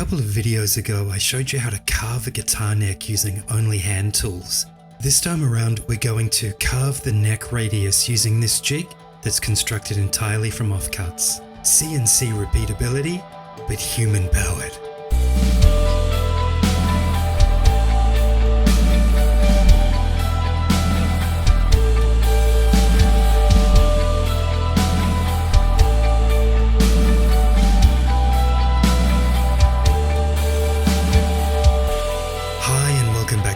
couple of videos ago, I showed you how to carve a guitar neck using only hand tools. This time around, we're going to carve the neck radius using this jig that's constructed entirely from offcuts. CNC repeatability, but human powered.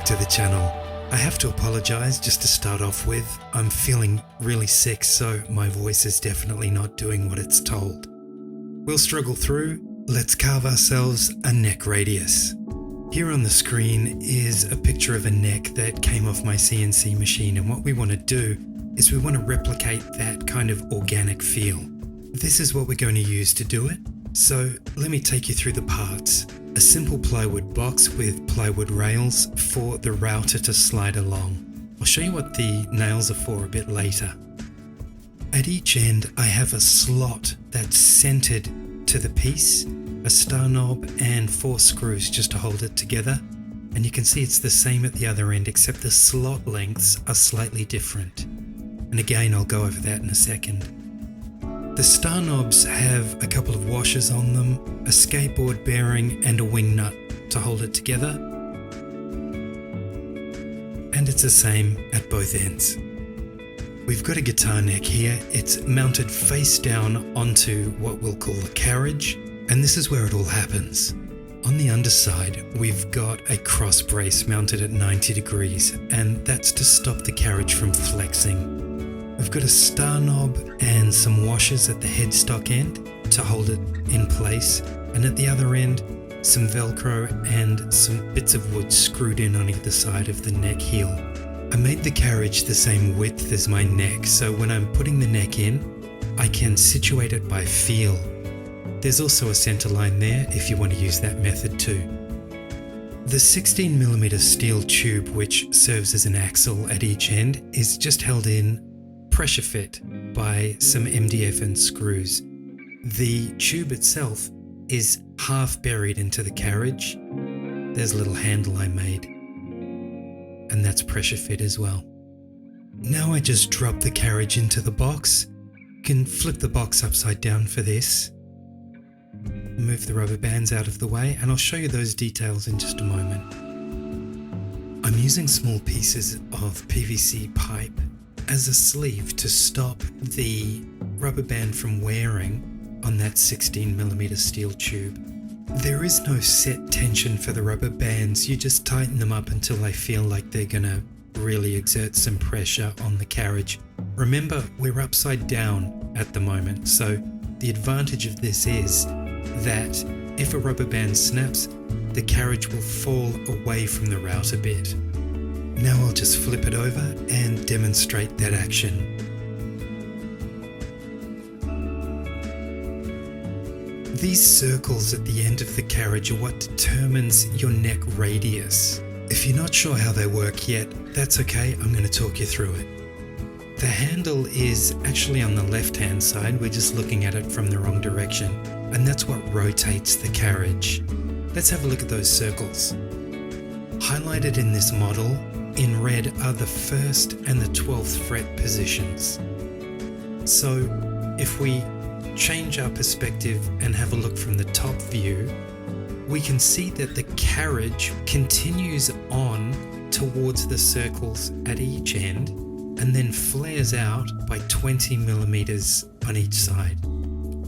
To the channel. I have to apologize just to start off with. I'm feeling really sick, so my voice is definitely not doing what it's told. We'll struggle through. Let's carve ourselves a neck radius. Here on the screen is a picture of a neck that came off my CNC machine, and what we want to do is we want to replicate that kind of organic feel. This is what we're going to use to do it. So let me take you through the parts. A simple plywood box with plywood rails for the router to slide along. I'll show you what the nails are for a bit later. At each end, I have a slot that's centered to the piece, a star knob and 4 screws just to hold it together. And you can see it's the same at the other end, except the slot lengths are slightly different. And again, I'll go over that in a second. The star knobs have a couple of washers on them, a skateboard bearing and a wing nut to hold it together. And it's the same at both ends. We've got a guitar neck here. It's mounted face down onto what we'll call a carriage, and this is where it all happens. On the underside, we've got a cross brace mounted at 90 degrees, and that's to stop the carriage from flexing. We've got a star knob and some washers at the headstock end to hold it in place, and at the other end some Velcro and some bits of wood screwed in on either side of the neck heel. I made the carriage the same width as my neck, so when I'm putting the neck in, I can situate it by feel. There's also a center line there if you want to use that method too. The 16mm steel tube, which serves as an axle at each end, is just held in pressure fit by some MDF and screws. The tube itself is half buried into the carriage. There's a little handle I made, and that's pressure fit as well. Now I just drop the carriage into the box. You can flip the box upside down for this. Move the rubber bands out of the way, and I'll show you those details in just a moment. I'm using small pieces of PVC pipe as a sleeve to stop the rubber band from wearing on that 16mm steel tube. There is no set tension for the rubber bands, you just tighten them up until they feel like they're gonna really exert some pressure on the carriage. Remember, we're upside down at the moment, so the advantage of this is that if a rubber band snaps, the carriage will fall away from the router bit. Now I'll just flip it over and demonstrate that action. These circles at the end of the carriage are what determines your neck radius. If you're not sure how they work yet, that's okay, I'm going to talk you through it. The handle is actually on the left-hand side, we're just looking at it from the wrong direction, and that's what rotates the carriage. Let's have a look at those circles. Highlighted in this model in red are the 1st and the 12th fret positions. So if we change our perspective and have a look from the top view, we can see that the carriage continues on towards the circles at each end and then flares out by 20mm on each side.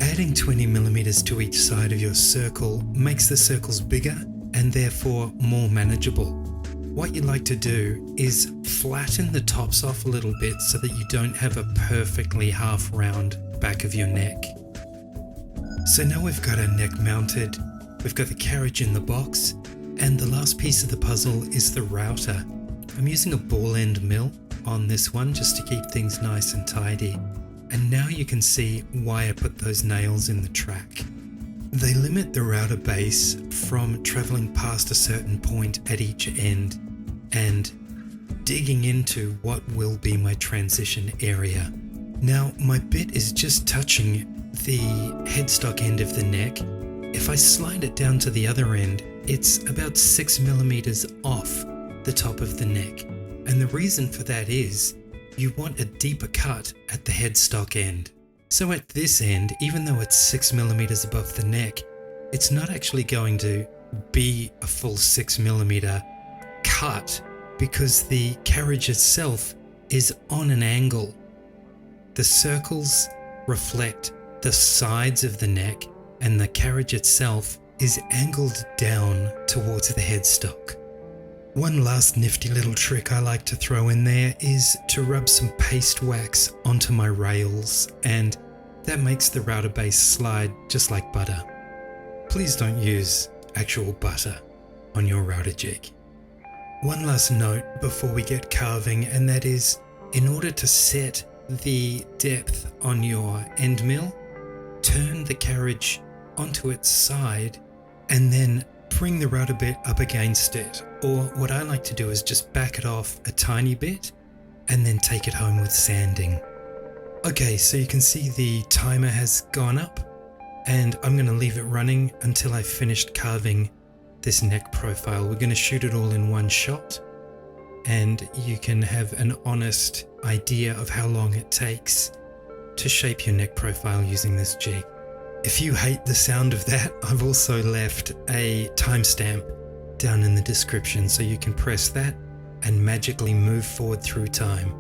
Adding 20mm to each side of your circle makes the circles bigger and therefore more manageable. What you'd like to do is flatten the tops off a little bit so that you don't have a perfectly half round back of your neck. So now we've got our neck mounted, we've got the carriage in the box, and the last piece of the puzzle is the router. I'm using a ball end mill on this one just to keep things nice and tidy. And now you can see why I put those nails in the track. They limit the router base from traveling past a certain point at each end and digging into what will be my transition area. Now my bit is just touching the headstock end of the neck, if I slide it down to the other end, it's about 6 millimeters off the top of the neck. And the reason for that is you want a deeper cut at the headstock end. So at this end, even though it's 6 millimeters above the neck, it's not actually going to be a full 6 millimeter cut because the carriage itself is on an angle. The circles reflect the sides of the neck, and the carriage itself is angled down towards the headstock. One last nifty little trick I like to throw in there is to rub some paste wax onto my rails, and that makes the router base slide just like butter. Please don't use actual butter on your router jig. One last note before we get carving, and that is, in order to set the depth on your end mill, turn the carriage onto its side and then bring the router bit up against it, or what I like to do is just back it off a tiny bit and then take it home with sanding. Okay, so you can see the timer has gone up, and I'm going to leave it running until I've finished carving this neck profile. We're going to shoot it all in one shot, and you can have an honest idea of how long it takes to shape your neck profile using this jig. If you hate the sound of that, I've also left a timestamp down in the description so you can press that and magically move forward through time.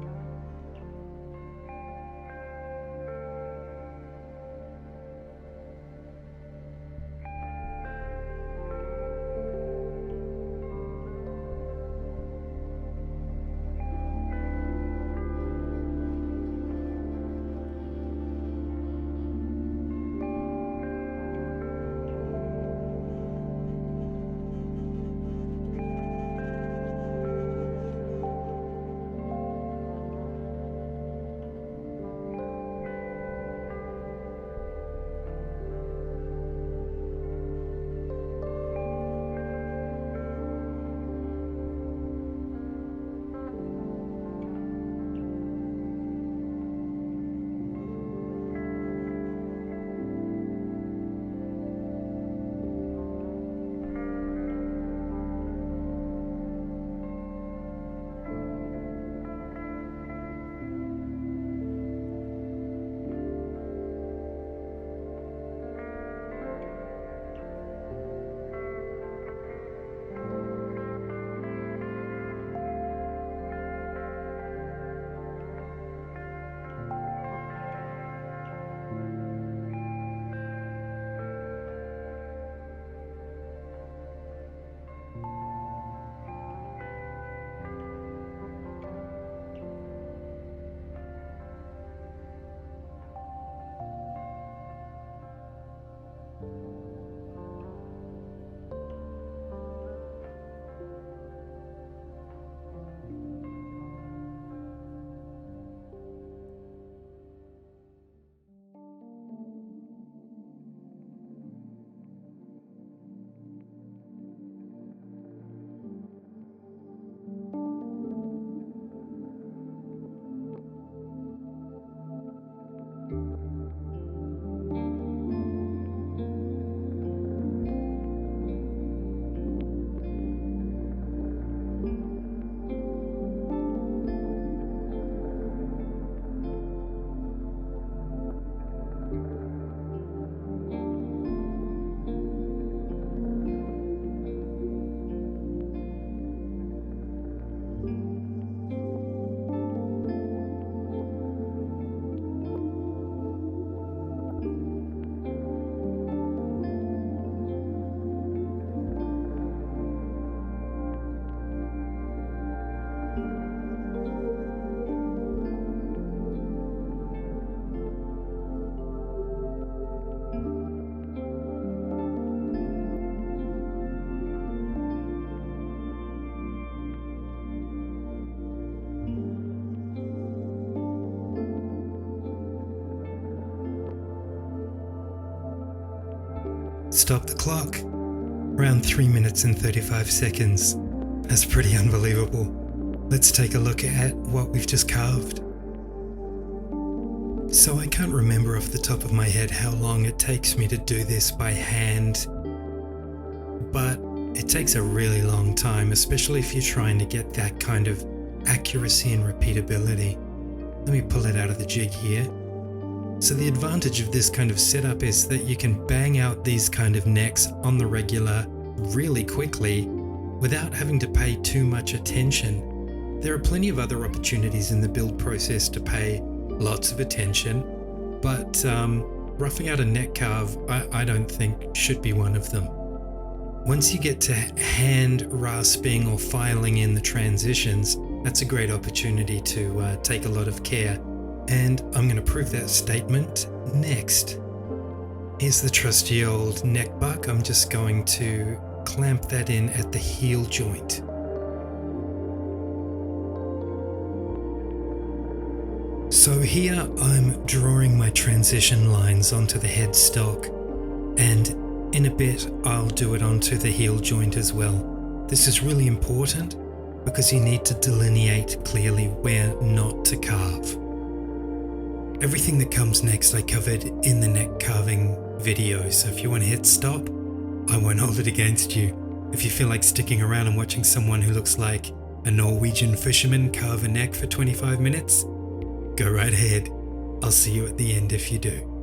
Stop the clock. Around 3 minutes and 35 seconds. That's pretty unbelievable. Let's take a look at what we've just carved. So I can't remember off the top of my head how long it takes me to do this by hand, but it takes a really long time, especially if you're trying to get that kind of accuracy and repeatability. Let me pull it out of the jig here. So the advantage of this kind of setup is that you can bang out these kind of necks on the regular really quickly without having to pay too much attention. There are plenty of other opportunities in the build process to pay lots of attention, but roughing out a neck carve I don't think should be one of them. Once you get to hand rasping or filing in the transitions, that's a great opportunity to take a lot of care, and I'm going to prove that statement next. Here's the trusty old neck buck. I'm just going to clamp that in at the heel joint. So here I'm drawing my transition lines onto the headstock, and in a bit I'll do it onto the heel joint as well. This is really important because you need to delineate clearly where not to carve. Everything that comes next I covered in the neck carving video, so if you want to hit stop, I won't hold it against you. If you feel like sticking around and watching someone who looks like a Norwegian fisherman carve a neck for 25 minutes, go right ahead. I'll see you at the end if you do.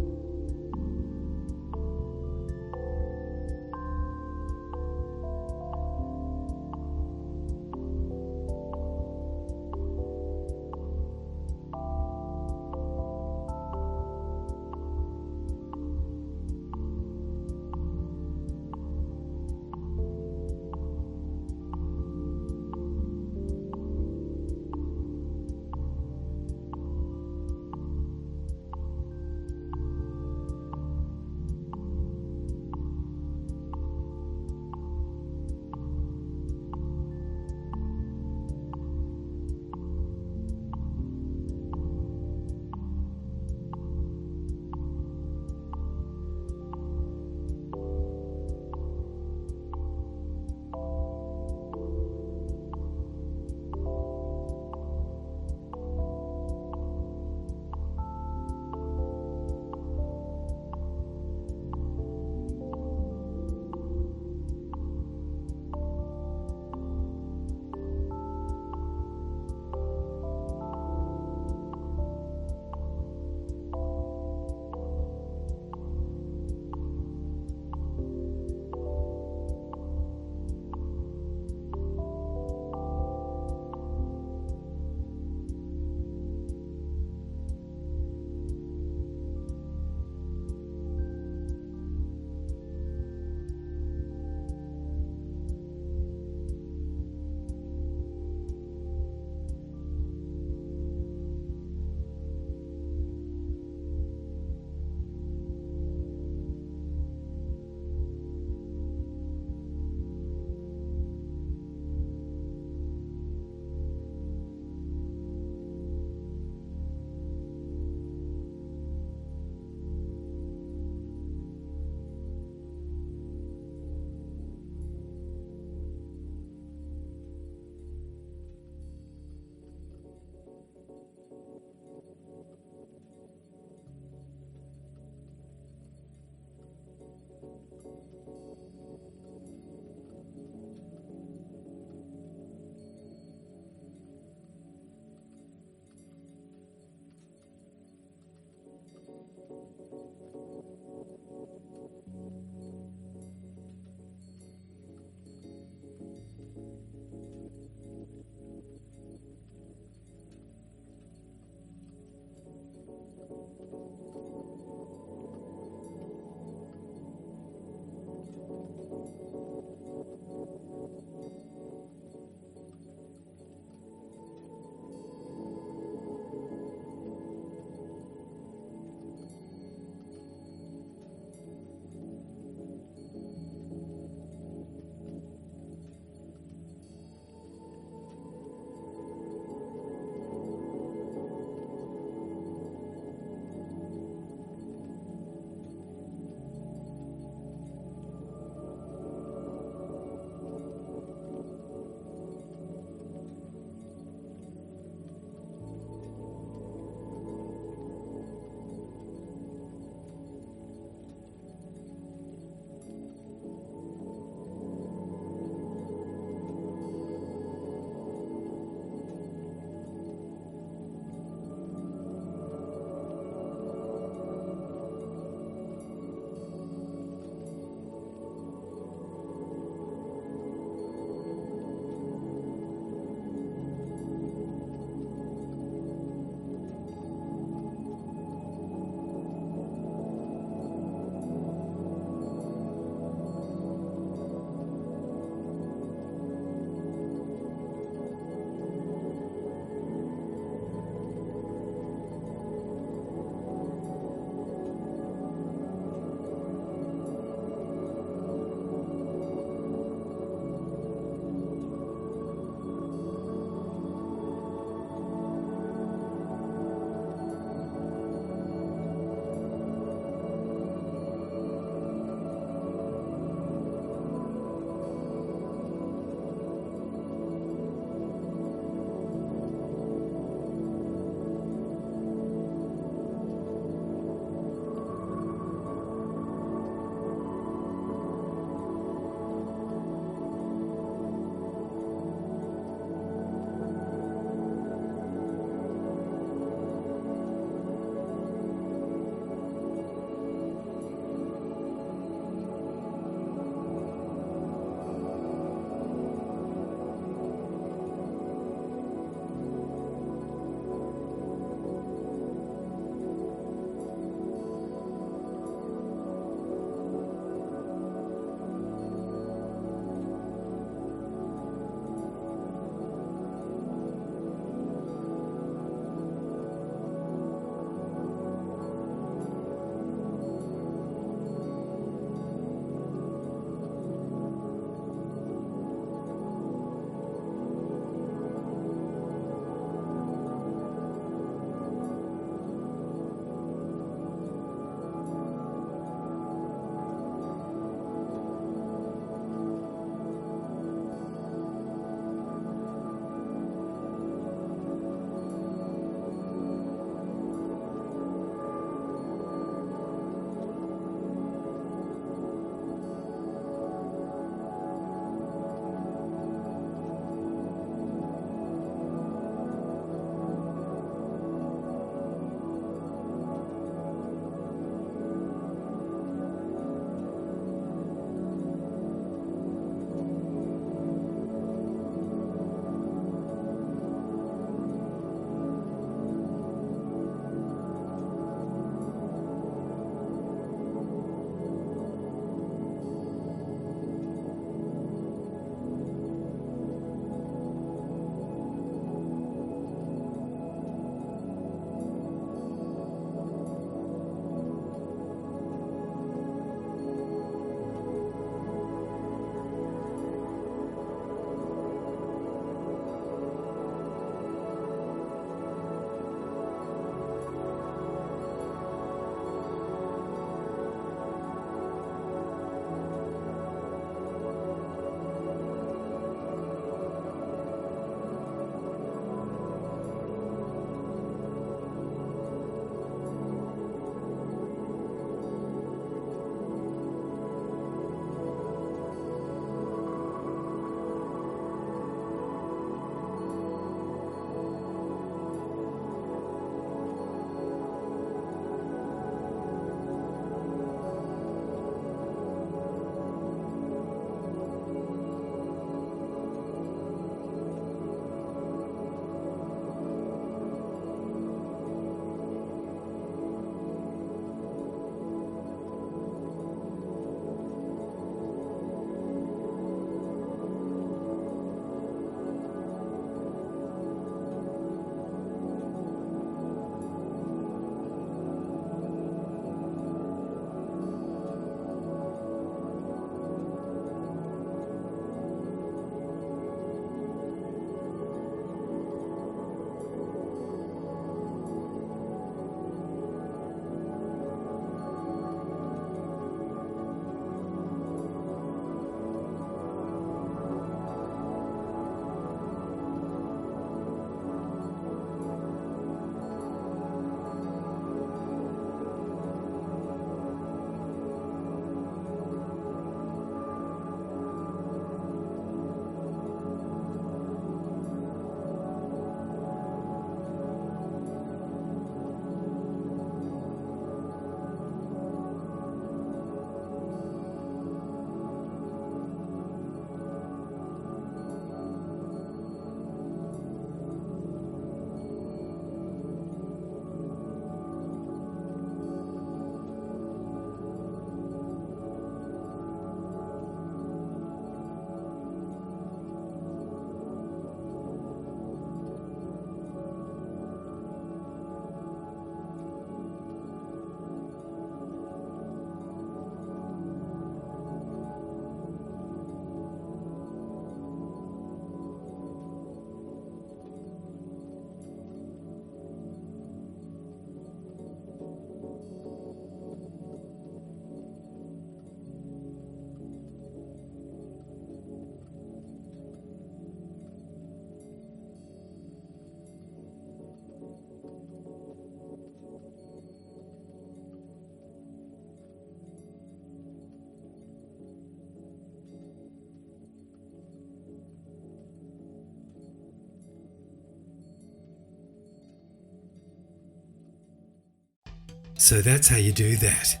So that's how you do that.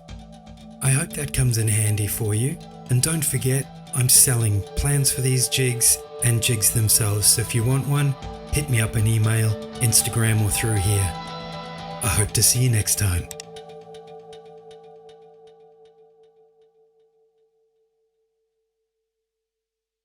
I hope that comes in handy for you. And don't forget, I'm selling plans for these jigs and jigs themselves. So if you want one, hit me up an email, Instagram or through here. I hope to see you next time.